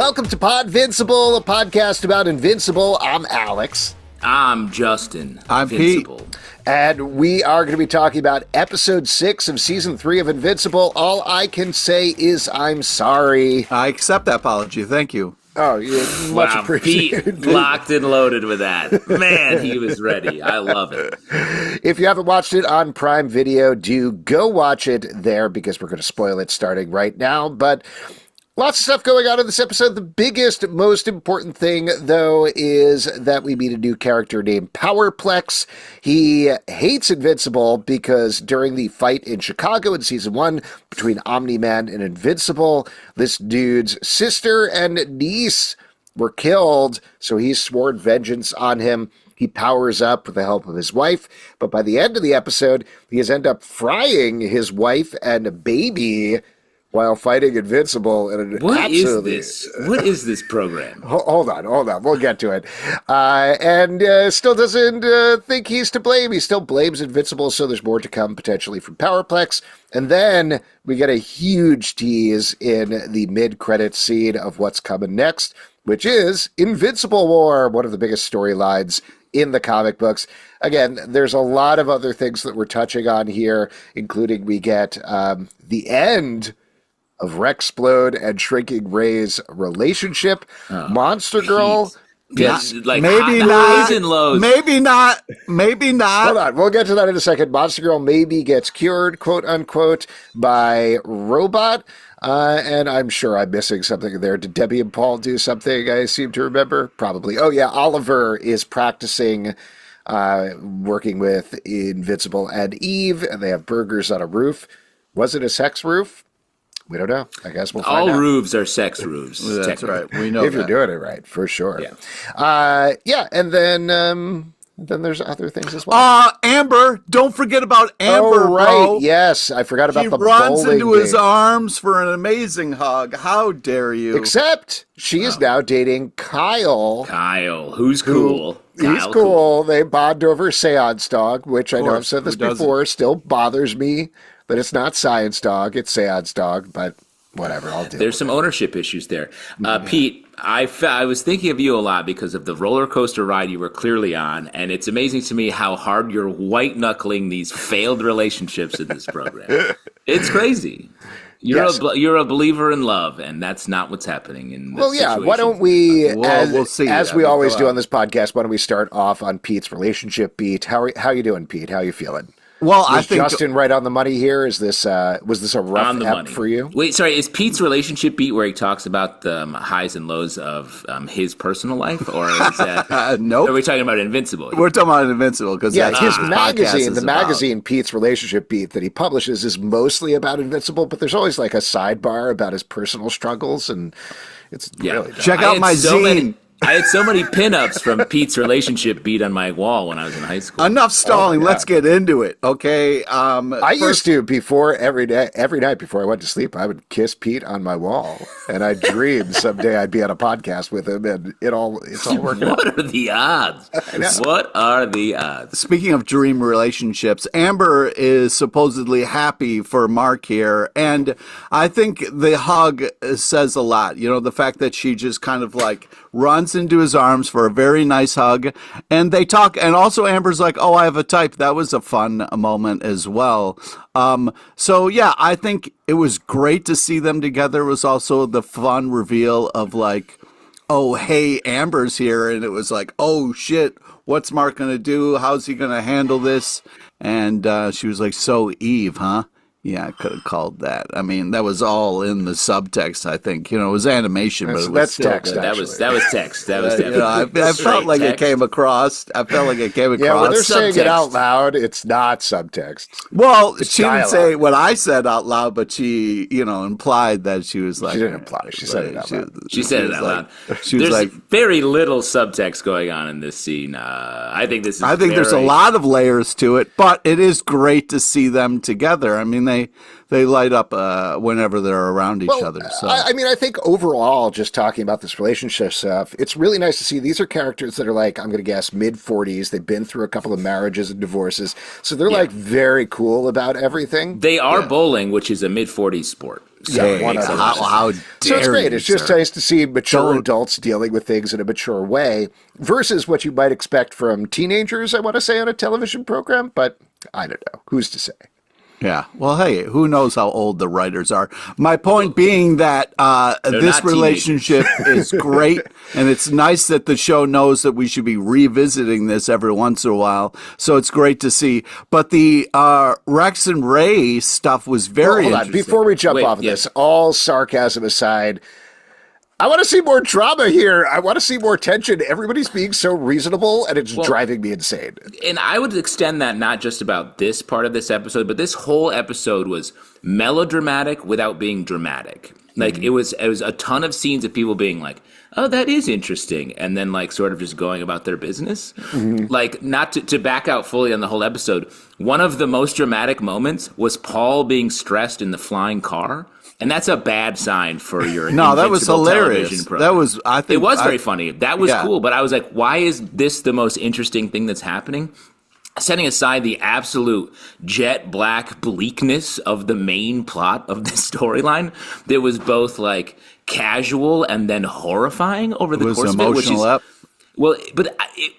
Welcome to Podvincible, a podcast about Invincible. I'm Alex. I'm Justin. I'm Invincible. Pete. And we are going to be talking about episode 6 of season 3 of Invincible. All I can say is I'm sorry. I accept that apology. Thank you. Oh, yeah, much appreciated. Pete locked and loaded with that. Man, he was ready. I love it. If you haven't watched it on Prime Video, do go watch it there because we're going to spoil it starting right now. But lots of stuff going on in this episode. The biggest, most important thing, though, is that we meet a new character named Powerplex. He hates Invincible because during the fight in Chicago in season 1 between Omni-Man and Invincible, this dude's sister and niece were killed, so he's sworn vengeance on him. He powers up with the help of his wife, but by the end of the episode, he has ended up frying his wife and baby while fighting Invincible. And What is this? What is this program? Hold on. We'll get to it. And still doesn't think he's to blame. He still blames Invincible, so there's more to come potentially from Powerplex. And then we get a huge tease in the mid-credits scene of what's coming next, which is Invincible War, one of the biggest storylines in the comic books. Again, there's a lot of other things that we're touching on here, including we get the end of Rexplode and Shrinking Ray's relationship. Monster Girl. Yes, like maybe highs and lows. Maybe not. Hold on. We'll get to that in a second. Monster Girl maybe gets cured, quote unquote, by Robot. And I'm sure I'm missing something there. Did Debbie and Paul do something I seem to remember? Probably. Oh, yeah. Oliver is practicing working with Invincible and Eve, and they have burgers on a roof. Was it a sex roof? We don't know. I guess we'll find out. All roofs are sex roofs. That's right. We know if you're doing it right, for sure. Yeah. And then there's other things as well. Amber. Don't forget about Amber, oh, right. bro. Yes, I forgot about She the runs bowling into his game. arms for an amazing hug. How dare you? Except she is now dating Kyle. Who's cool? He's cool. They bond over Seance Dog, which I know I've said this Who doesn't? before, still bothers me that it's not Science Dog, it's Seance Dog, but whatever, I'll do it. There's some ownership issues there. Pete, I was thinking of you a lot because of the roller coaster ride you were clearly on, and it's amazing to me how hard you're white-knuckling these failed relationships in this program. It's crazy. You're a believer in love, and that's not what's happening in this situation. Why don't we, we'll see. as we always do on this podcast, why don't we start off on Pete's relationship beat? How you doing, Pete? How you feeling? Well, I Was think Justin right on the money here? Is this was this a rough ep for you? Wait, sorry, is Pete's relationship beat where he talks about the highs and lows of his personal life, or is that nope. Are we talking about Invincible? We're talking about Invincible because Yeah, that's his what this podcast magazine, is the about. magazine Pete's relationship beat that he publishes is mostly about Invincible, but there's always like a sidebar about his personal struggles, and it's really Check out my zine. I had so many pinups from Pete's relationship beat on my wall when I was in high school. Enough stalling. yeah. Let's get into it, okay? I used to before every night before I went to sleep, I would kiss Pete on my wall, and I dreamed someday I'd be on a podcast with him, and it's all working out. What are the odds? What are the odds? Speaking of dream relationships, Amber is supposedly happy for Mark here, and I think the hug says a lot. You know, the fact that she just kind of like runs into his arms for a very nice hug, and they talk, and also Amber's like, oh, I have a type. That was a fun moment as well. So yeah, I think it was great to see them together. It was also the fun reveal of like, oh, hey, Amber's here, and it was like, oh shit, what's Mark gonna do? How's he gonna handle this? And she was like, so Eve, huh? Yeah, I could have called that. I mean, that was all in the subtext, I think. You know, it was animation, but it was That's still text, good. That was text. That was You know, I felt like it came across. I felt like it came across. Yeah, when they're saying it subtext. out loud, it's not subtext. Well, It's she didn't dialogue. say what I said out loud, but she, you know, implied that she was like. She didn't imply. She said it out loud. She said it out loud. She was There's like, very little subtext going on in this scene. I think this is. I think there's a lot of layers to it, but it is great to see them together. I mean, they light up whenever they're around each other. So I mean, I think overall, just talking about this relationship stuff, it's really nice to see these are characters that are like, I'm going to guess, mid-40s. They've been through a couple of marriages and divorces. So they're like very cool about everything. They are bowling, which is a mid-40s sport. Sorry, one of so them. how So it's dare great. you, It's just sir. nice to see mature adults dealing with things in a mature way versus what you might expect from teenagers, I want to say, on a television program. But I don't know. Who's to say? Yeah. Well, hey, who knows how old the writers are? My point being that They're this not relationship is great, and it's nice that the show knows that we should be revisiting this every once in a while. So it's great to see. But the Rex and Ray stuff was very Hold on. interesting. Before we jump off of this, all sarcasm aside, I want to see more drama here. I want to see more tension. Everybody's being so reasonable, and it's driving me insane. And I would extend that not just about this part of this episode, but this whole episode was melodramatic without being dramatic. Like it was a ton of scenes of people being like, "Oh, that is interesting," and then like sort of just going about their business. Like not to back out fully on the whole episode. One of the most dramatic moments was Paul being stressed in the flying car. And that's a bad sign for your No, that was Invincible hilarious. television program. That was, I think, it was very funny. That was yeah. cool. But I was like, why is this the most interesting thing that's happening? Setting aside the absolute jet black bleakness of the main plot of the storyline, there was both like casual and then horrifying over the course of it, which is well, but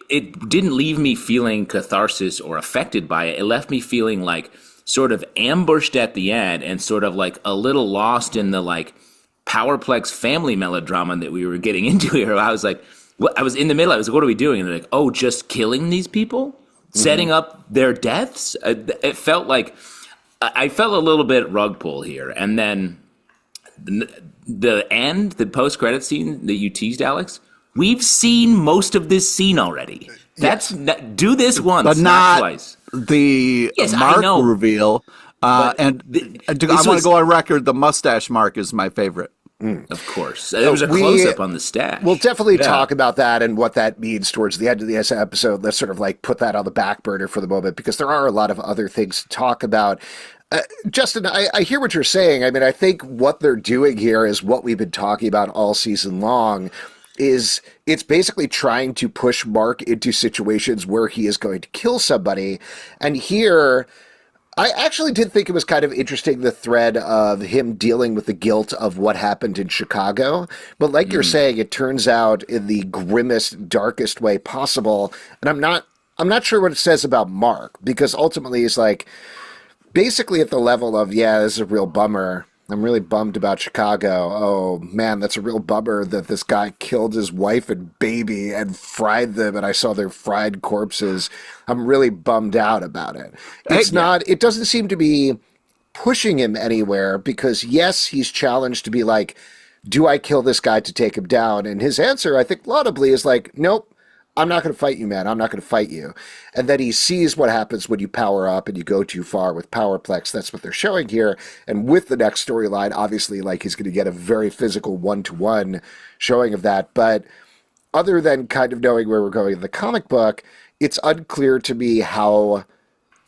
it didn't leave me feeling catharsis or affected by it. It left me feeling like sort of ambushed at the end and sort of like a little lost in the like Powerplex family melodrama that we were getting into here. I was like, I was in the middle. I was like, what are we doing? And they're like, oh, just killing these people? Setting up their deaths? It felt like, I felt a little bit rug pull here. And then the end, the post-credit scene that you teased, Alex, we've seen most of this scene already. Do this once, but not twice. The Mark reveal. I want to go on record. The mustache Mark is my favorite. Of course. There was a close-up on the stash. We'll definitely talk about that and what that means towards the end of this episode. Let's sort of like put that on the back burner for the moment because there are a lot of other things to talk about. Justin, I hear what you're saying. I mean, I think what they're doing here is what we've been talking about all season long. It's basically trying to push Mark into situations where he is going to kill somebody. And here, I actually did think it was kind of interesting, the thread of him dealing with the guilt of what happened in Chicago. But like you're saying, it turns out in the grimmest, darkest way possible. And I'm not sure what it says about Mark, because ultimately he's like, basically at the level of, yeah, this is a real bummer. I'm really bummed about Chicago. Oh, man, that's a real bummer that this guy killed his wife and baby and fried them, and I saw their fried corpses. I'm really bummed out about it. It doesn't seem to be pushing him anywhere because, yes, he's challenged to be like, do I kill this guy to take him down? And his answer, I think, laudably is like, nope. I'm not going to fight you, man. I'm not going to fight you. And then he sees what happens when you power up and you go too far with Powerplex. That's what they're showing here. And with the next storyline, obviously, like he's going to get a very physical one-to-one showing of that. But other than kind of knowing where we're going in the comic book, it's unclear to me how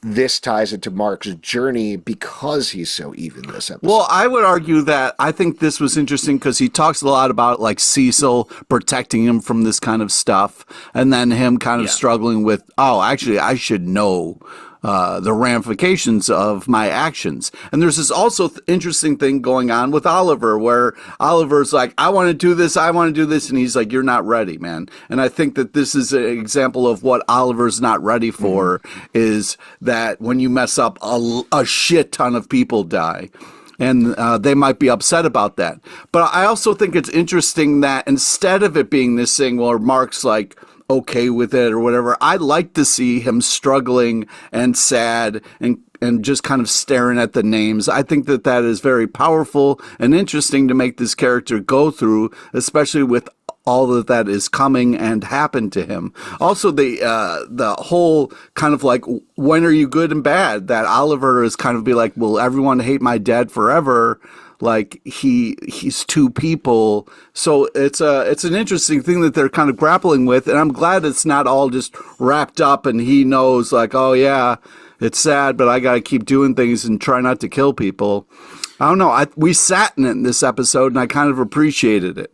this ties into Mark's journey because he's so evil this episode. Well, I would argue that I think this was interesting because he talks a lot about like Cecil protecting him from this kind of stuff, and then him kind of struggling with, oh, actually, I should know the ramifications of my actions. And there's this also interesting thing going on with Oliver where Oliver's like, I want to do this. And he's like, you're not ready, man. And I think that this is an example of what Oliver's not ready for is that when you mess up, a shit ton of people die. And they might be upset about that. But I also think it's interesting that instead of it being this thing where Mark's like, okay with it or whatever, I'd like to see him struggling and sad and just kind of staring at the names. I think that is very powerful and interesting to make this character go through, especially with all of that is coming and happened to him. Also, the whole kind of like, when are you good and bad? That Oliver is kind of be like, will everyone hate my dad forever? Like he's two people. So it's an interesting thing that they're kind of grappling with. And I'm glad it's not all just wrapped up and he knows like, oh yeah, it's sad, but I got to keep doing things and try not to kill people. I don't know. We sat in it in this episode and I kind of appreciated it.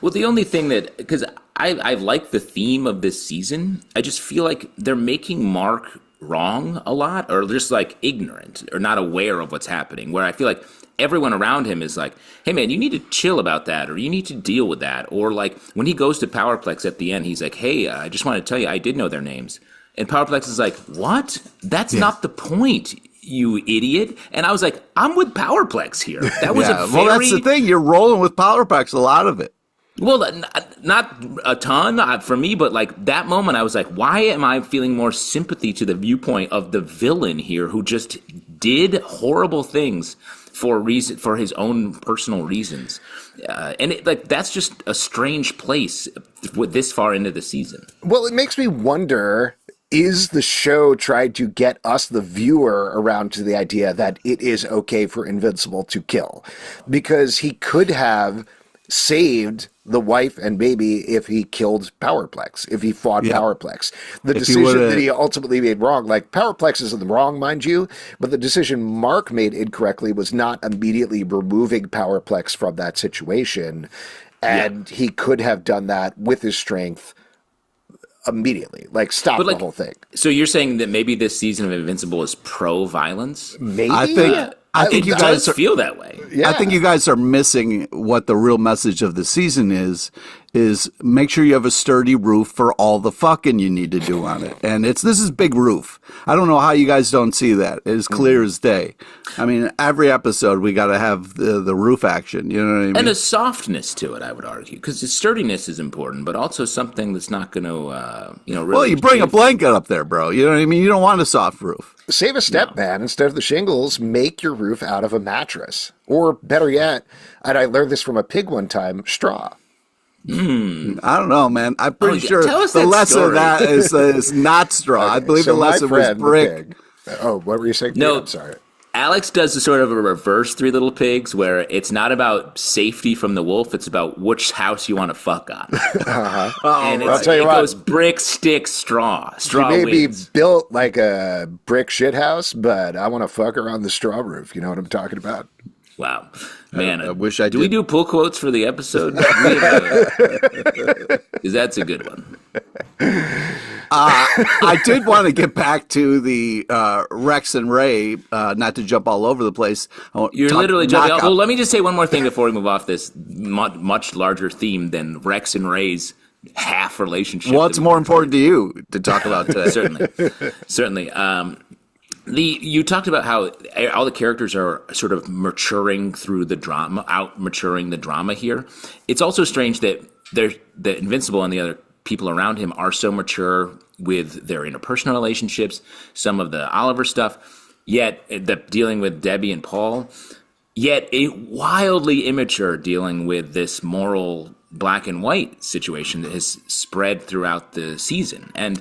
Well, the only thing that, because I like the theme of this season, I just feel like they're making Mark wrong a lot, or just like ignorant or not aware of what's happening, where I feel like everyone around him is like, hey man, you need to chill about that, or you need to deal with that. Or like when he goes to Powerplex at the end, he's like, hey, I just want to tell you, I did know their names. And Powerplex is like, what? That's not the point, you idiot. And I was like, I'm with Powerplex here. That was a very... Well, that's the thing. You're rolling with Powerplex, a lot of it. Well, not a ton for me, but like that moment, I was like, why am I feeling more sympathy to the viewpoint of the villain here who just did horrible things for his own personal reasons? And that's just a strange place with this far into the season. Well, it makes me wonder, is the show trying to get us, the viewer, around to the idea that it is okay for Invincible to kill? Because he could have saved the wife and baby if he killed Powerplex, if he fought Powerplex. The decision that he ultimately made wrong, like Powerplex is in the wrong, mind you, but the decision Mark made incorrectly was not immediately removing Powerplex from that situation. And he could have done that with his strength immediately, like stop the whole thing. So you're saying that maybe this season of Invincible is pro-violence? Maybe. I think you guys feel that way. Yeah. I think you guys are missing what the real message of the season is make sure you have a sturdy roof for all the fucking you need to do on it. And this is big roof. I don't know how you guys don't see that. It's clear as day. I mean, every episode we got to have the roof action. You know what I mean? And a softness to it, I would argue, because the sturdiness is important, but also something that's not going to, really. Well, you bring a blanket up there, bro. You know what I mean? You don't want a soft roof. Save a step, man. Instead of the shingles, make your roof out of a mattress. Or better yet, and I learned this from a pig one time, straw. I don't know, man. I'm pretty sure the lesson of that is not straw. Okay, I believe the lesson was brick. Oh, what were you saying? No, I'm sorry. Alex does a sort of a reverse Three Little Pigs where it's not about safety from the wolf, it's about which house you want to fuck on. And I'll tell you what. It goes brick, stick, straw. Straw She may wins. be built like a brick shit house, but I want to fuck her on the straw roof. You know what I'm talking about? Wow. Man, I wish I did. Do we do pull quotes for the episode? Because that's a good one. I did want to get back to the Rex and Ray, not to jump all over the place. You're literally jumping. Well, let me just say one more thing before we move off this much larger theme than Rex and Ray's half relationship. What's more important to you to talk about today? Certainly. You talked about how all the characters are sort of maturing through the drama, out-maturing the drama here. It's also strange that the Invincible and the other people around him are so mature with their interpersonal relationships, some of the Oliver stuff, yet dealing with Debbie and Paul, yet wildly immature dealing with this moral black and white situation that has spread throughout the season. And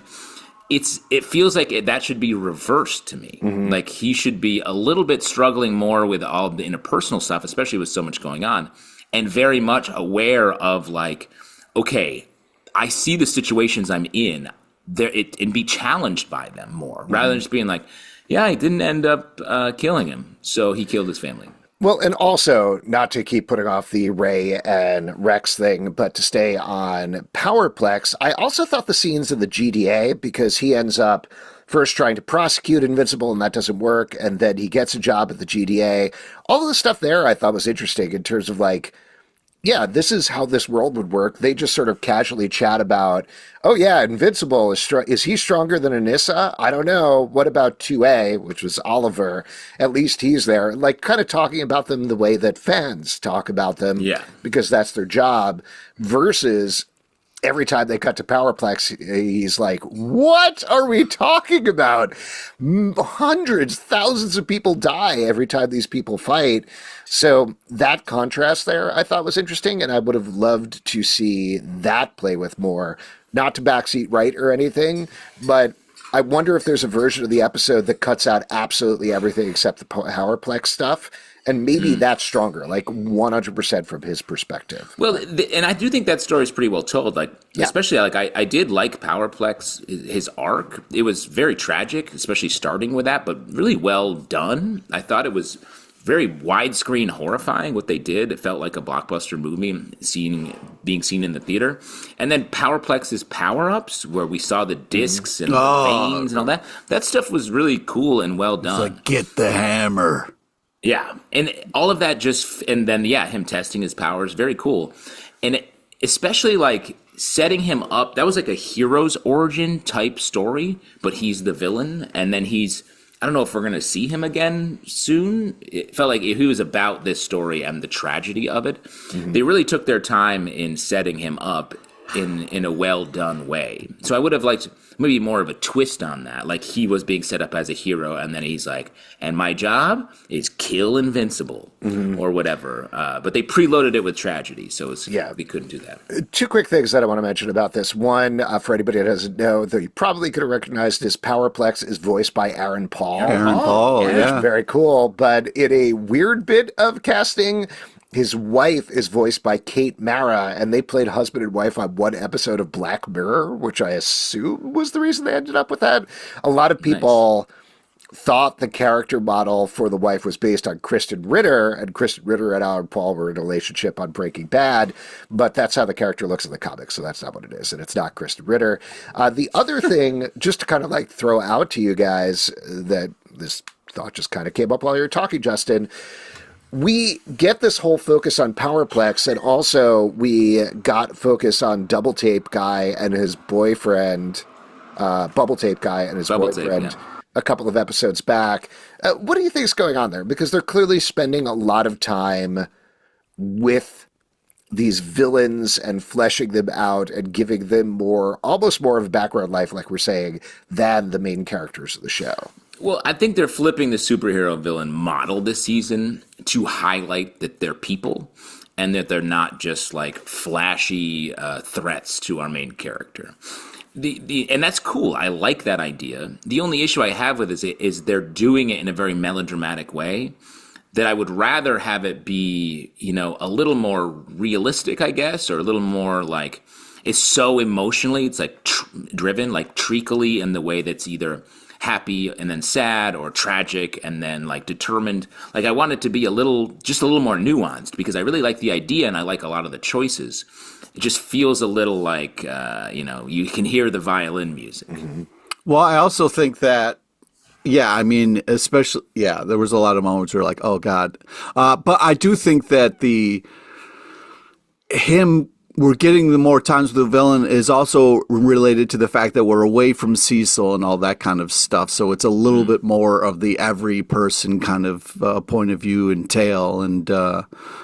it feels like that should be reversed to me. Mm-hmm. Like he should be a little bit struggling more with all the interpersonal stuff, especially with so much going on, and very much aware of like, okay, I see the situations I'm in there, and be challenged by them more, rather than just being like, yeah, I didn't end up killing him, so he killed his family. Well, and also, not to keep putting off the Ray and Rex thing, but to stay on Powerplex, I also thought the scenes in the GDA, because he ends up first trying to prosecute Invincible, and that doesn't work, and then he gets a job at the GDA. All of the stuff there I thought was interesting in terms of like, yeah, this is how this world would work. They just sort of casually chat about, oh yeah, Invincible, is he stronger than Anissa? I don't know. What about 2A, which was Oliver? At least he's there. Like kind of talking about them the way that fans talk about them, because that's their job, versus every time they cut to Powerplex, he's like, what are we talking about? Hundreds, thousands of people die every time these people fight. So that contrast there I thought was interesting, and I would have loved to see that play with more. Not to backseat right or anything, but I wonder if there's a version of the episode that cuts out absolutely everything except the Powerplex stuff. And maybe that's stronger, like 100% from his perspective. Well, and I do think that story is pretty well told. Like, especially like I did like Powerplex, his arc. It was very tragic, especially starting with that, but really well done. I thought it was very widescreen horrifying what they did. It felt like a blockbuster movie being seen in the theater. And then Powerplex's power-ups, where we saw the discs and the veins and all that. That stuff was really cool and well done. It's like, get the hammer. Yeah. And all of that and then, him testing his powers, very cool. And especially like setting him up, that was like a hero's origin type story, but he's the villain. And then I don't know if we're going to see him again soon. It felt like he was about this story and the tragedy of it. Mm-hmm. They really took their time in setting him up in a well-done way. So I would have liked maybe more of a twist on that. Like he was being set up as a hero, and then he's like, and my job is kill Invincible, or whatever. But they preloaded it with tragedy, so we couldn't do that. Two quick things that I want to mention about this. One, for anybody that doesn't know, though you probably could have recognized this, Powerplex is voiced by Aaron Paul. Aaron Paul, yeah. Very cool. But in a weird bit of casting, his wife is voiced by Kate Mara, and they played husband and wife on one episode of Black Mirror, which I assume was the reason they ended up with that. A lot of people thought the character model for the wife was based on Kristen Ritter, and Kristen Ritter and Aaron Paul were in a relationship on Breaking Bad, but that's how the character looks in the comics, so that's not what it is, and it's not Kristen Ritter. The other thing, just to kind of like throw out to you guys, that this thought just kind of came up while you were talking, Justin, we get this whole focus on Powerplex, and also we got focus on Double Tape Guy and his boyfriend, Bubble Tape Guy and his boyfriend a couple of episodes back. What do you think is going on there? Because they're clearly spending a lot of time with these villains and fleshing them out and giving them almost more of a background life, like we're saying, than the main characters of the show. Well, I think they're flipping the superhero villain model this season to highlight that they're people and that they're not just like flashy threats to our main character. And that's cool. I like that idea. The only issue I have with it is they're doing it in a very melodramatic way that I would rather have it be, a little more realistic, I guess, or a little more like it's so emotionally, it's like driven, like treacly in the way that's either happy and then sad, or tragic and then like determined. Like I want it to be just a little more nuanced, because I really like the idea and I like a lot of the choices. It just feels a little like, you can hear the violin music. Mm-hmm. Well, I also think that, especially, there was a lot of moments where like, oh God. But I do think that we're getting the more times with the villain is also related to the fact that we're away from Cecil and all that kind of stuff. So it's a little bit more of the every person kind of point of view and tale, and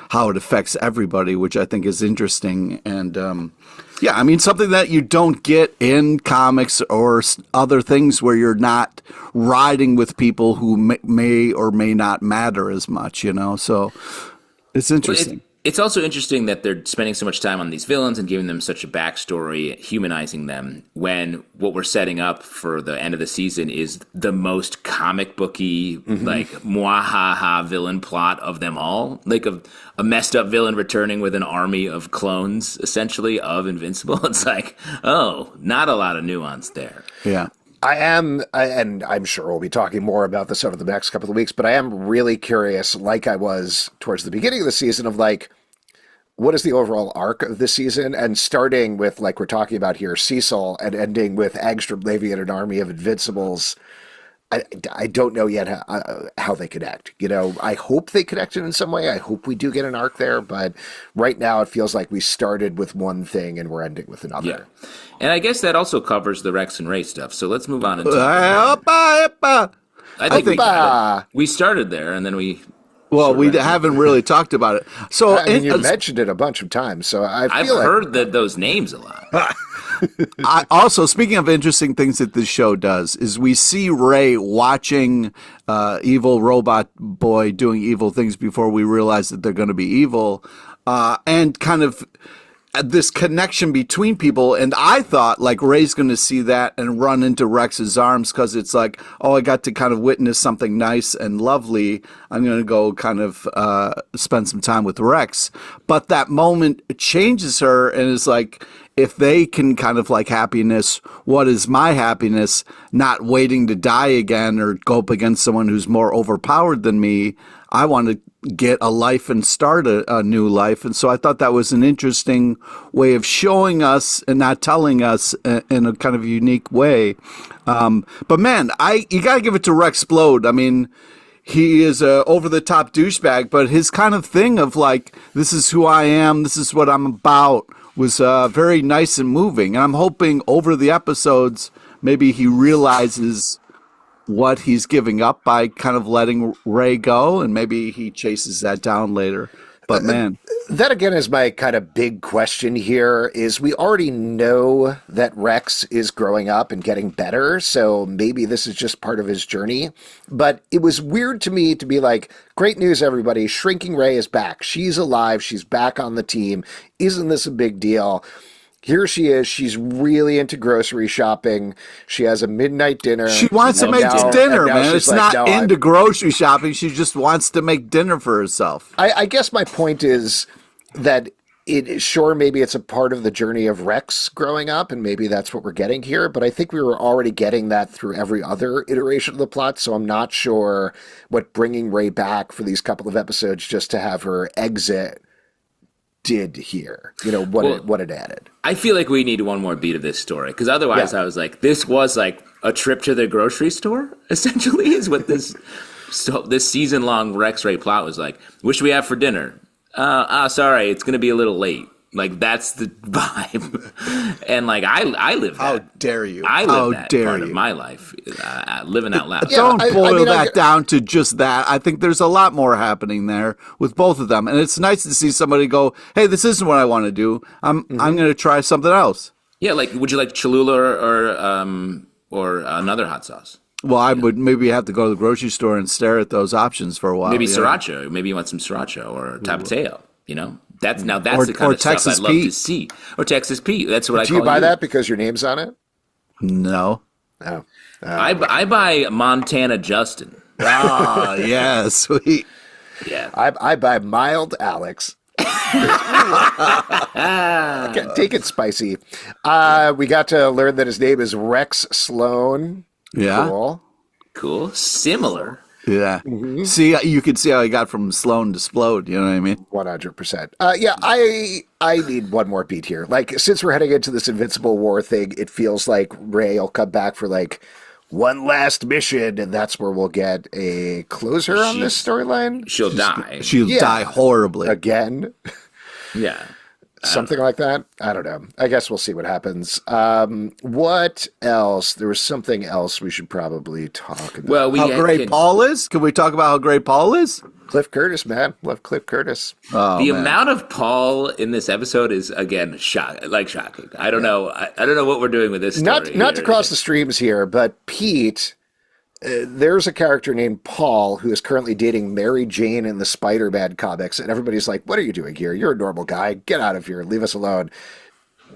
how it affects everybody, which I think is interesting. And something that you don't get in comics or other things where you're not riding with people who may or may not matter as much, So it's interesting. It's also interesting that they're spending so much time on these villains and giving them such a backstory, humanizing them, when what we're setting up for the end of the season is the most comic booky, like, mwahaha villain plot of them all. Like a messed up villain returning with an army of clones, essentially, of Invincible. It's like, oh, not a lot of nuance there. Yeah. and I'm sure we'll be talking more about this over the next couple of weeks, but I am really curious, like I was towards the beginning of the season, of like, what is the overall arc of this season? And starting with, like we're talking about here, Cecil, and ending with Angstrom Levy and an army of Invincibles. I don't know yet how they connect. I hope they connected in some way. I hope we do get an arc there. But right now it feels like we started with one thing and we're ending with another. Yeah. And I guess that also covers the Rex and Ray stuff. So let's move on. I think we started there and then we... Well, we haven't really talked about it. So you mentioned it a bunch of times, so I've heard those names a lot. Also, speaking of interesting things that this show does, is we see Ray watching evil robot boy doing evil things before we realize that they're going to be evil, and kind of this connection between people. And I thought like Ray's going to see that and run into Rex's arms, because it's like, oh, I got to kind of witness something nice and lovely. I'm going to go kind of spend some time with Rex. But that moment changes her and is like, if they can kind of like happiness, what is my happiness? Not waiting to die again or go up against someone who's more overpowered than me. I want to get a life and start a new life. And so I thought that was an interesting way of showing us and not telling us in a kind of unique way. But man, you got to give it to Rex Splode. I mean, he is a over-the-top douchebag, but his kind of thing of like, this is who I am, this is what I'm about, was very nice and moving. And I'm hoping over the episodes, maybe he realizes what he's giving up by kind of letting Ray go, and maybe he chases that down later. But man, that again is my kind of big question here is we already know that Rex is growing up and getting better, so maybe this is just part of his journey. But it was weird to me to be like, great news, everybody, Shrinking Ray is back. She's alive. She's back on the team. Isn't this a big deal? Here she is. She's really into grocery shopping. She has a midnight dinner. She wants to make dinner, man. It's like, not into grocery shopping. She just wants to make dinner for herself. I guess my point is that maybe it's a part of the journey of Rex growing up, and maybe that's what we're getting here. But I think we were already getting that through every other iteration of the plot. So I'm not sure what bringing Ray back for these couple of episodes just to have her exit did here, what it added. I feel like we need one more beat of this story, because otherwise I was like, this was like a trip to the grocery store, essentially, is what this season-long Rex Ray plot was like. What should we have for dinner? Sorry, it's going to be a little late. Like, that's the vibe. And, like, I live that. How dare you? I live that part of my life, living out loud. Don't boil that down to just that. I think there's a lot more happening there with both of them. And it's nice to see somebody go, hey, this isn't what I want to do. I'm going to try something else. Yeah, like, would you like Cholula or another hot sauce? Well, I would maybe have to go to the grocery store and stare at those options for a while. Maybe sriracha. Maybe you want some sriracha or tapateo, That's the kind of Texas stuff I'd love to see. Or Texas Pete. That's what I call it. Do you buy that because your name's on it? No. Oh. I buy Montana Justin. Ah, yeah, sweet. Yeah. I buy Mild Alex. Okay, take it spicy. We got to learn that his name is Rex Sloan. Yeah. Cool. Similar. Yeah. Mm-hmm. See, you could see how he got from Sloan to Splode. You know what I mean? 100%. I need one more beat here. Like, since we're heading into this Invincible War thing, it feels like Ray will come back for like one last mission, and that's where we'll get a closer on this storyline. She'll die. She'll die horribly. Again. Yeah. Something like that. I don't know. I guess we'll see what happens. What else? There was something else we should probably talk about. Well, how great Paul is? Can we talk about how great Paul is? Cliff Curtis, man. Love Cliff Curtis. The amount of Paul in this episode is, again, shocking. I don't know. I don't know what we're doing with this story. Not to cross the streams here, but Pete... there's a character named Paul who is currently dating Mary Jane in the Spider-Man comics, and everybody's like, what are you doing here? You're a normal guy. Get out of here. Leave us alone.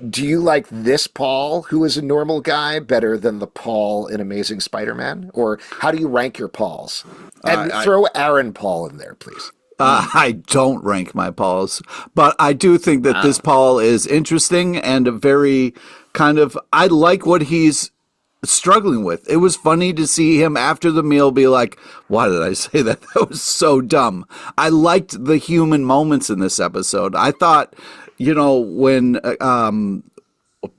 Do you like this Paul, who is a normal guy, better than the Paul in Amazing Spider-Man? Or how do you rank your Pauls? And throw Aaron Paul in there, please. I don't rank my Pauls, but I do think that this Paul is interesting and a very kind of, I like what he's struggling with. It was funny to see him after the meal be like, why did I say that? That was so dumb. I liked the human moments in this episode. I thought, when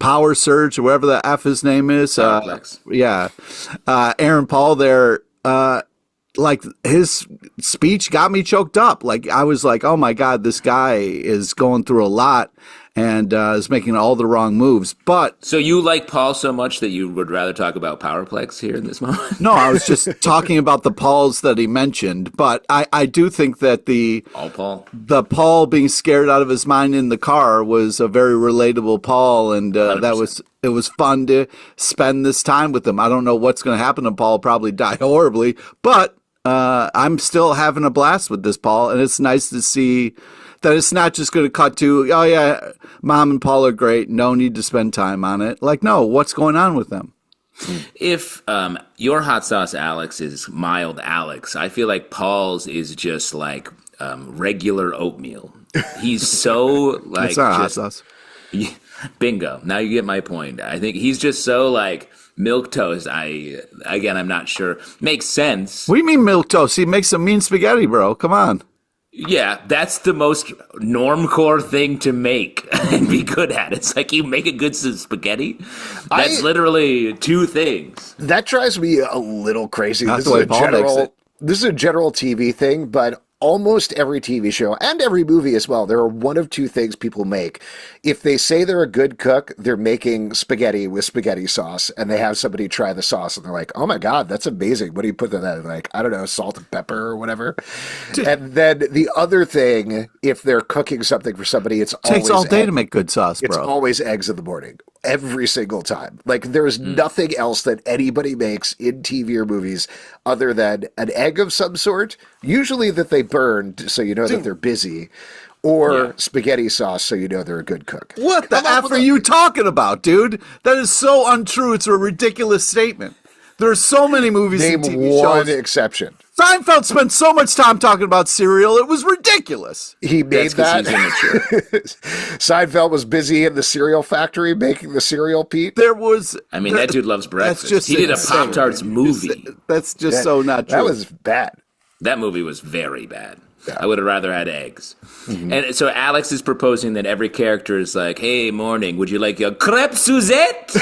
Power Surge or whatever the F his name is, Aaron Paul there, like his speech got me choked up. Like I was like, oh my God, this guy is going through a lot and is making all the wrong moves. But so you like Paul so much that you would rather talk about Powerplex here in this moment? No, I was just talking about the Pauls that he mentioned. But I do think that the Paul being scared out of his mind in the car was a very relatable Paul, and it was fun to spend this time with him. I don't know what's going to happen to Paul. Probably die horribly, but I'm still having a blast with this Paul, and it's nice to see that it's not just going to cut to, oh yeah, Mom and Paul are great, no need to spend time on it. Like, no, what's going on with them? If your hot sauce Alex is mild Alex, I feel like Paul's is just like regular oatmeal. He's so like it's not hot sauce. Bingo. Now you get my point. I think he's just so like milquetoast. I'm not sure. Makes sense. What do you mean milquetoast? He makes some mean spaghetti, bro. Come on. Yeah, that's the most normcore thing to make and be good at. It's like you make a good spaghetti. That's literally two things. That drives me a little crazy. That's the way Paul makes it. This is a general TV thing, but almost every TV show and every movie as well, there are one of two things people make. If they say they're a good cook, they're making spaghetti with spaghetti sauce, and they have somebody try the sauce, and they're like, oh my God, that's amazing. What do you put in that? Like, I don't know, salt and pepper or whatever. And then the other thing, if they're cooking something for somebody, it takes all day to make good sauce, bro. It's always eggs in the morning. Every single time. Like, there's nothing else that anybody makes in TV or movies other than an egg of some sort, usually that they burned so you know that they're busy, or spaghetti sauce so you know they're a good cook. What the F are you talking about, dude? That is so untrue. It's a ridiculous statement. There are so many movies and TV Name one shows. exception. Seinfeld spent so much time talking about cereal. It was ridiculous. He made that. Seinfeld was busy in the cereal factory making the cereal, Pete. That dude loves breakfast. He did a Pop-Tarts movie. That's just so not true. That was bad. That movie was very bad. Yeah. I would have rather had eggs. Mm-hmm. And so Alex is proposing that every character is like, hey, morning, would you like a crepe Suzette?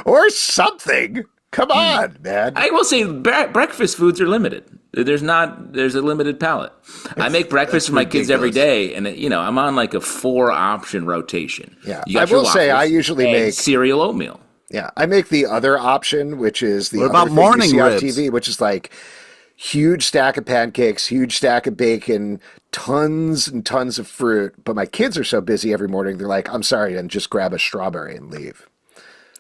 Or something. Come on, man. I will say breakfast foods are limited. There's a limited palette. I make breakfast for my kids every day, and I'm on like a 4-option rotation. Yeah, I will say I usually make cereal oatmeal. Yeah, I make the other option, which is the what about morning ribs on TV, which is like huge stack of pancakes, huge stack of bacon, tons and tons of fruit. But my kids are so busy every morning, they're like, I'm sorry, and just grab a strawberry and leave.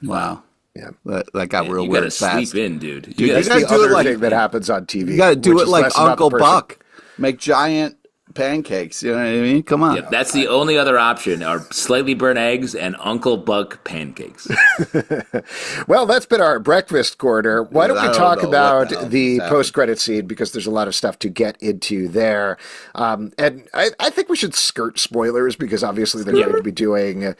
Wow. Yeah, that got real you weird gotta fast. Sleep in, dude. That's the other thing that happens on TV. You got to do it like Uncle Buck. Make giant pancakes. You know what I mean? Come on. Yeah, that's the only other option: are slightly burnt eggs and Uncle Buck pancakes. Well, that's been our breakfast corner. Why don't we talk about the post-credit scene, because there's a lot of stuff to get into there. And I think we should skirt spoilers, because obviously they're going to be doing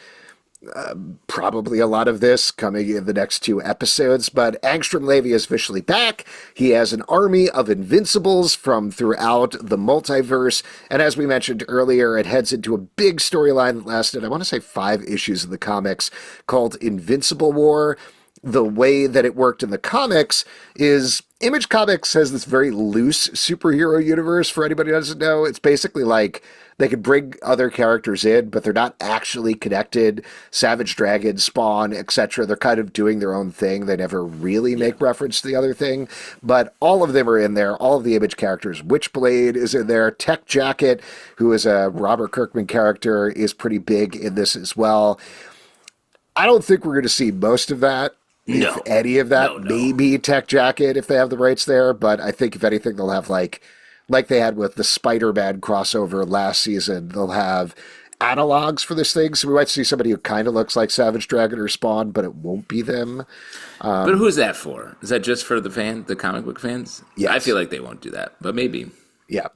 probably a lot of this coming in the next 2 episodes, but Angstrom Levy is officially back. He has an army of Invincibles from throughout the multiverse, and as we mentioned earlier, it heads into a big storyline that lasted, I want to say, 5 issues in the comics, called Invincible War. The way that it worked in the comics is Image Comics has this very loose superhero universe. For anybody who doesn't know, it's basically like they could bring other characters in, but they're not actually connected. Savage Dragon, Spawn, etc. They're kind of doing their own thing. They never really make reference to the other thing, but all of them are in there. All of the Image characters. Witchblade is in there. Tech Jacket, who is a Robert Kirkman character, is pretty big in this as well. I don't think we're going to see most of that. No. If any of that, maybe Tech Jacket if they have the rights there, but I think if anything they'll have like they had with the Spider-Man crossover last season, they'll have analogs for this thing, so we might see somebody who kind of looks like Savage Dragon or Spawn, but it won't be them. But who's that for? Is that just for the comic book fans? Yes. I feel like they won't do that, but maybe. Yeah.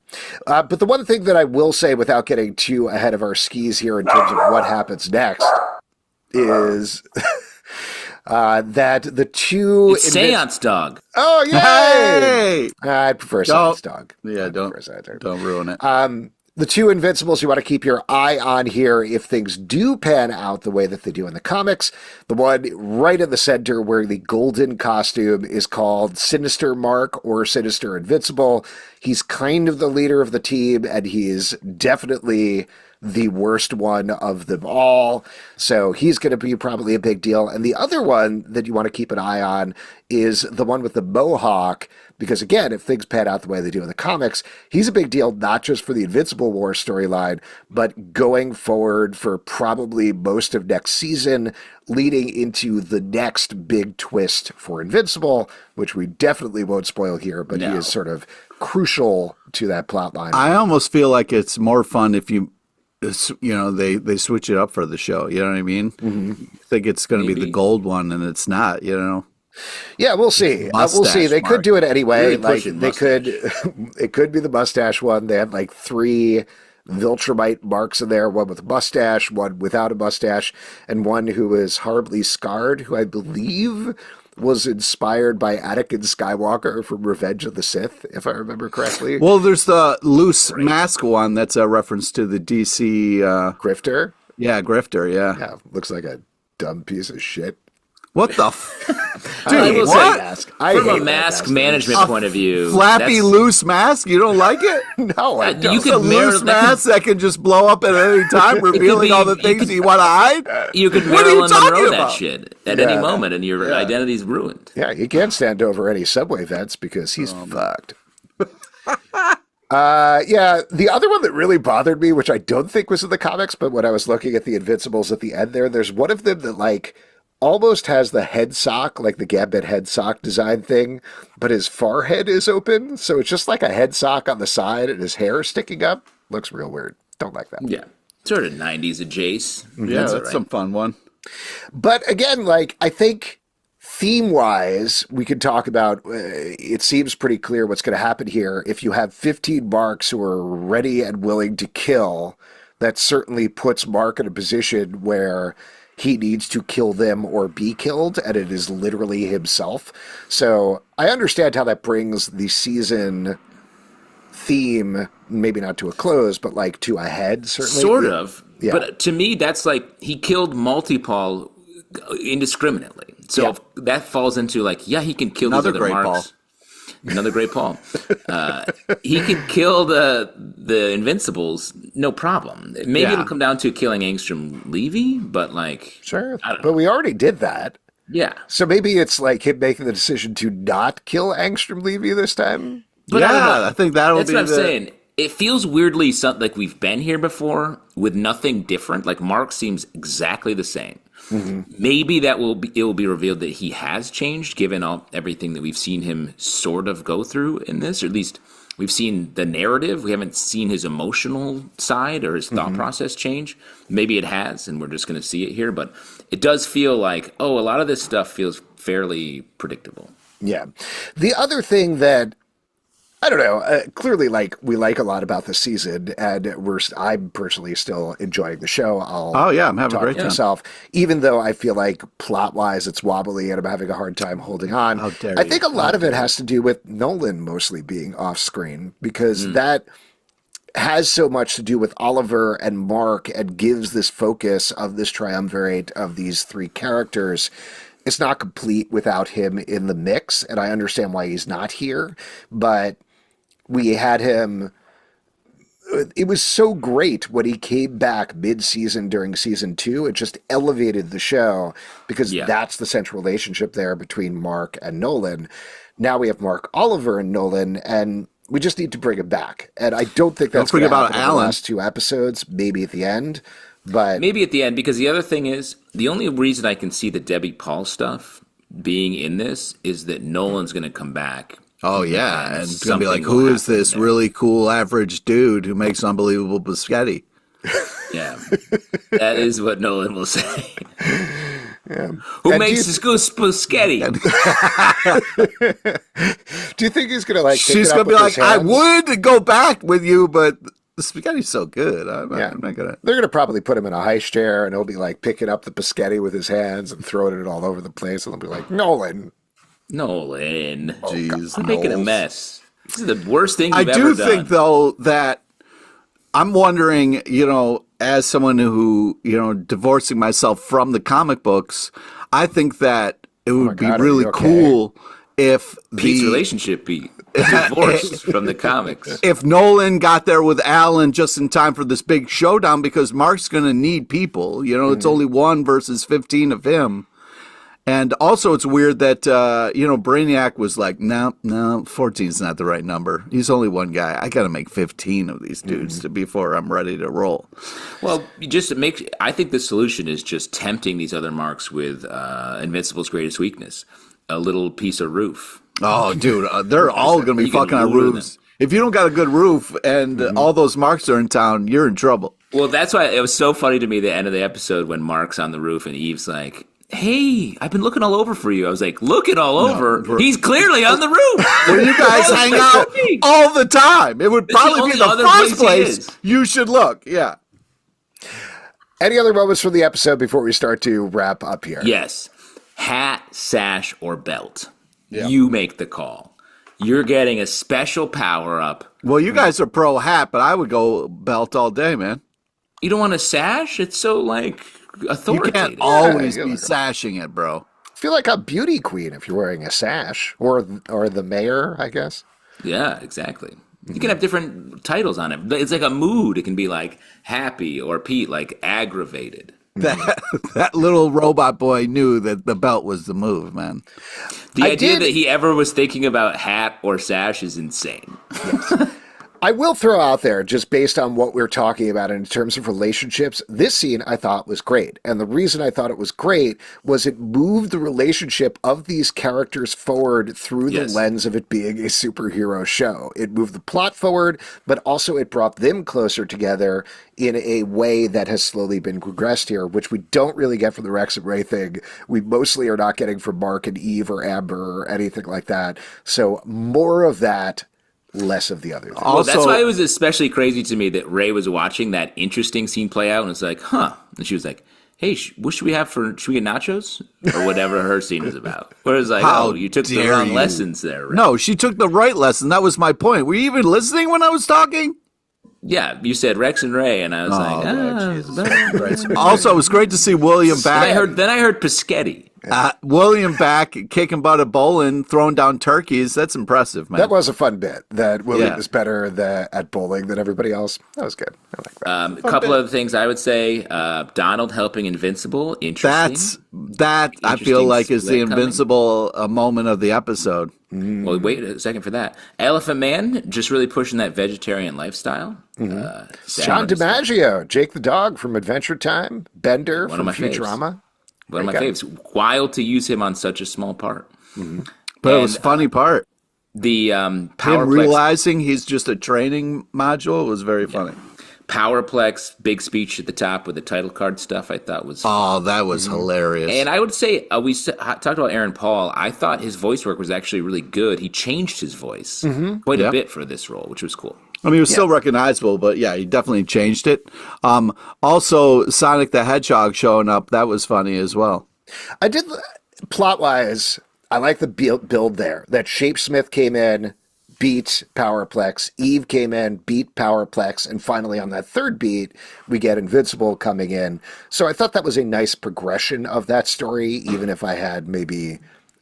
But the one thing that I will say, without getting too ahead of our skis here in terms of what happens next, is that the 2... It's Seance Dog. Oh, yay! Hey! I prefer Seance Dog. Yeah, don't ruin it. The 2 Invincibles you want to keep your eye on here if things do pan out the way that they do in the comics. The one right in the center wearing the golden costume is called Sinister Mark, or Sinister Invincible. He's kind of the leader of the team, and he is definitely the worst one of them all. So he's going to be probably a big deal. And the other one that you want to keep an eye on is the one with the mohawk, because again, if things pan out the way they do in the comics, he's a big deal, not just for the Invincible War storyline, but going forward for probably most of next season, leading into the next big twist for Invincible, which we definitely won't spoil here, but he is sort of crucial to that plot line. I almost feel like it's more fun if they switch it up for the show. You know what I mean? Mm-hmm. I think it's going to be the gold one, and it's not. Yeah, we'll see. We'll see. They could do it anyway. Really it could be the mustache one. They had like 3 Viltrumite marks in there, one with a mustache, one without a mustache, and one who is horribly scarred, who I believe was inspired by Anakin Skywalker from Revenge of the Sith, if I remember correctly. Well, there's the loose mask one that's a reference to the DC Grifter? Yeah, Grifter, yeah. Yeah, looks like a dumb piece of shit. What the Dude, I will what? say, I from hate a that mask mask. management point of view, Flappy that's- loose mask? You don't like it? No, I don't. you It's a could mirror loose mask that can just blow up at any time, revealing be- all the you things could- you want to hide? You could What are you Marilyn talking Monroe that about? shit at Yeah. any moment, and your identity's ruined. Yeah, he can't stand over any subway vents because he's fucked. Yeah, the other one that really bothered me, which I don't think was in the comics, but when I was looking at the Invincibles at the end there's one of them that, like, almost has the head sock, like the Gambit head sock design thing, but his forehead is open, so it's just like a head sock on the side and his hair is sticking up. Looks real weird. Don't like that. Yeah, sort of '90s adjace. Yeah, that's all right. some fun one. But again, like, I think theme-wise, we could talk about, it seems pretty clear what's going to happen here. If you have 15 marks who are ready and willing to kill, that certainly puts Mark in a position where he needs to kill them or be killed, and it is literally himself. So I understand how that brings the season theme, maybe not to a close, but like to a head, certainly. Sort of. Yeah. But to me, that's like he killed Multipol indiscriminately. So Yeah. that falls into like, yeah, he can kill Another these other great marks. Another great Paul. He can kill the Invincibles, no problem. Maybe Yeah. it'll come down to killing Angstrom Levy, but like, Sure. I don't But we already did that. yeah. So maybe it's like him making the decision to not kill Angstrom Levy this time. But I don't know. I think that'll That's be what I'm the... saying. It feels weirdly like we've been here before with nothing different. Like Mark seems exactly the same. Maybe it will be revealed that he has changed, given everything that we've seen him sort of go through in this, or at least we've seen the narrative. We haven't seen his emotional side or his thought process change. Maybe it has, and we're just going to see it here. But it does feel like, a lot of this stuff feels fairly predictable. Yeah. The other thing that, I don't know, clearly, like, we like a lot about the season, and I'm personally still enjoying the show. I'm having a talk great time. myself, even though I feel like plot-wise it's wobbly and I'm having a hard time holding on. How dare I you. think a lot of it has to do with Nolan mostly being off-screen, because that has so much to do with Oliver and Mark and gives this focus of this triumvirate of these three characters. It's not complete without him in the mix, and I understand why he's not here, but we had him. It was so great when he came back mid-season during season 2. It just elevated the show because that's the central relationship there between Mark and Nolan. Now we have Mark, Oliver, and Nolan, and we just need to bring him back. And I don't think that's going to happen in the last 2 episodes, maybe at the end. But maybe at the end, because the other thing is, the only reason I can see the Debbie Paul stuff being in this is that Nolan's going to come back. Oh, yeah. And it's going to be like, something will who is happen this there. really cool average dude who makes unbelievable biscotti? Yeah, that is what Nolan will say. Who And makes this good spaghetti? do you think he's going to like? She's going to be like, I would go back with you, but the spaghetti's so good. I'm not going to. They're going to probably put him in a high chair, and he'll be like picking up the biscotti with his hands and throwing it all over the place, and they'll be like, Nolan. Jeez, I'm making a Knowles. mess. This is the worst thing I you've do ever done. think, though, that I'm wondering, as someone who, divorcing myself from the comic books, I think that it would be God, are really you okay? cool if Pete's relationship be divorced from the comics. if Nolan got there with Alan just in time for this big showdown, because Mark's going to need people. It's only 1 versus 15 of him. And also, it's weird that, Brainiac was like, no, 14 is not the right number. He's only one guy. I got to make 15 of these dudes before I'm ready to roll. Well, I think the solution is just tempting these other marks with Invincible's greatest weakness, a little piece of roof. Oh, dude, they're all going to be You can fucking on lure roofs. If you don't got a good roof and all those marks are in town, you're in trouble. Well, that's why it was so funny to me, the end of the episode, when Mark's on the roof and Eve's like, hey, I've been looking all over for you. I was like, looking all over? bro. He's clearly on the roof. Well, you guys hang out all the time. It would It's the probably be only the other first place he place is. you should look. Yeah. Any other moments from the episode before we start to wrap up here? Yes. Hat, sash, or belt. Yeah. You make the call. You're getting a special power up. Well, you guys are pro hat, but I would go belt all day, man. You don't want a sash? It's so like You authoritative. can't always Yeah, be yeah. sashing it, bro. Feel like a beauty queen if you're wearing a sash, or the mayor, I guess. Yeah, exactly. You can have different titles on it. It's like a mood. It can be like happy or Pete, like aggravated. That little robot boy knew that the belt was the move, man. The I idea did- that he ever was thinking about hat or sash is insane. I will throw out there, just based on what we're talking about in terms of relationships, this scene I thought was great. And the reason I thought it was great was it moved the relationship of these characters forward through the Yes. lens of it being a superhero show. It moved the plot forward, but also it brought them closer together in a way that has slowly been progressed here, which we don't really get from the Rex and Ray thing. We mostly are not getting from Mark and Eve or Amber or anything like that. So more of that, less of the other thing. Well, that's Also- why it was especially crazy to me that Ray was watching that interesting scene play out and was like, huh. And she was like, hey, what should we have should we get nachos? Or whatever her scene was about. Whereas like, How oh, you took the dare wrong you. lessons there, Ray. No, she took the right lesson. That was my point. Were you even listening when I was talking? Yeah, you said Rex and Ray, and I was like, Also, it was great to see William back. Then I heard Pischetti. William back kicking butt at bowling, throwing down turkeys. That's impressive, man. That was a fun bit, that William Yeah. was better at bowling than everybody else. That was good. I like that. A couple of things I would say. Donald helping Invincible. Interesting. That I feel Interesting like is the split coming. Invincible moment of the episode. Well, wait a second for that. Elephant Man just really pushing that vegetarian lifestyle. John DiMaggio, Jake the dog from Adventure Time, Bender One of from my faves. Futurama. One of my Okay. faves. Wild to use him on such a small part. But it was And, funny part. The Him Powerplex, realizing he's just a training module was very funny. Powerplex big speech at the top with the title card stuff. I thought was. Oh, that was hilarious. And I would say talked about Aaron Paul. I thought his voice work was actually really good. He changed his voice quite Yeah. a bit for this role, which was cool. I mean, it was still recognizable, but yeah, he definitely changed it. Also, Sonic the Hedgehog showing up, that was funny as well. I did, plot-wise, I like the build there. That Shapesmith came in, beat Powerplex. Eve came in, beat Powerplex. And finally, on that third beat, we get Invincible coming in. So I thought that was a nice progression of that story, even if I had maybe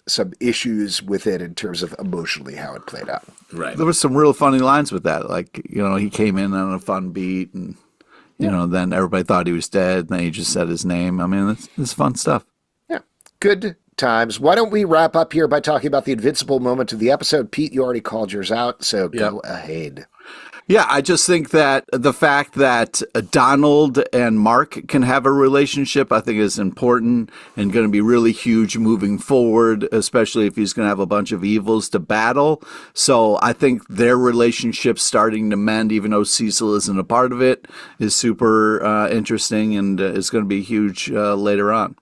some issues with it in terms of emotionally how it played out. Right. There was some real funny lines with that. Like, he came in on a fun beat and, then everybody thought he was dead. And then he just said his name. I mean, it's fun stuff. Yeah, good times. Why don't we wrap up here by talking about the Invincible moment of the episode? Pete, you already called yours out, so go ahead. Yeah, I just think that the fact that Donald and Mark can have a relationship, I think is important and going to be really huge moving forward, especially if he's going to have a bunch of evils to battle. So I think their relationship starting to mend, even though Cecil isn't a part of it, is super interesting and is going to be huge later on.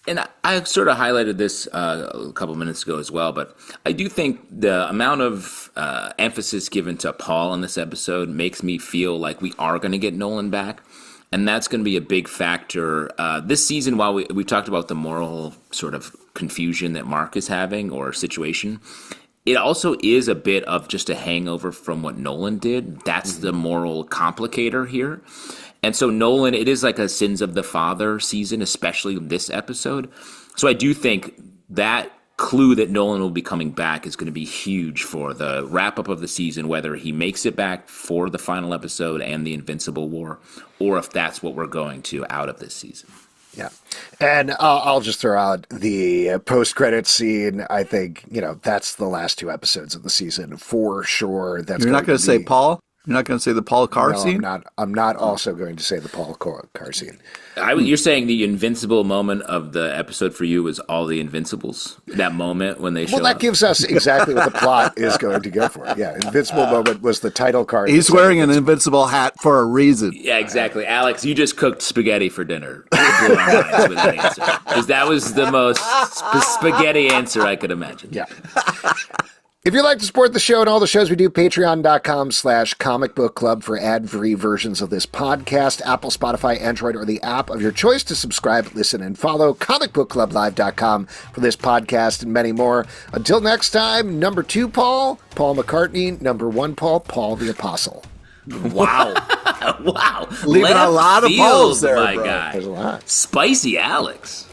And I sort of highlighted this a couple minutes ago as well, but I do think the amount of emphasis given to Paul in this episode makes me feel like we are going to get Nolan back. And that's going to be a big factor. This season, while we talked about the moral sort of confusion that Mark is having or situation, it also is a bit of just a hangover from what Nolan did. That's the moral complicator here. And so Nolan, it is like a Sins of the Father season, especially this episode. So I do think that clue that Nolan will be coming back is going to be huge for the wrap-up of the season, whether he makes it back for the final episode and the Invincible War, or if that's what we're going to out of this season. Yeah. And I'll just throw out the post-credit scene. I think, that's the last two episodes of the season for sure. That's You're not going to say be- Paul? You're not going to say the Paul Carr No, scene? I'm not also going to say the Paul Carr scene. You're saying the Invincible moment of the episode for you is all the Invincibles? That moment when they show Well, that up? gives us exactly what the plot is going to go for. Yeah, Invincible moment was the title card. He's wearing an invincible hat for a reason. Yeah, exactly. Alex, you just cooked spaghetti for dinner. blew our minds with that answer. Because that was the most spaghetti answer I could imagine. Yeah. If you'd like to support the show and all the shows we do, patreon.com/comic book club for ad-free versions of this podcast, Apple, Spotify, Android, or the app of your choice to subscribe, listen, and follow, comicbookclublive.com for this podcast and many more. Until next time, number 2, Paul McCartney, number 1, Paul the Apostle. Wow. Wow. Leaving a lot of balls there, my bro. guy. There's a lot. Spicy Alex.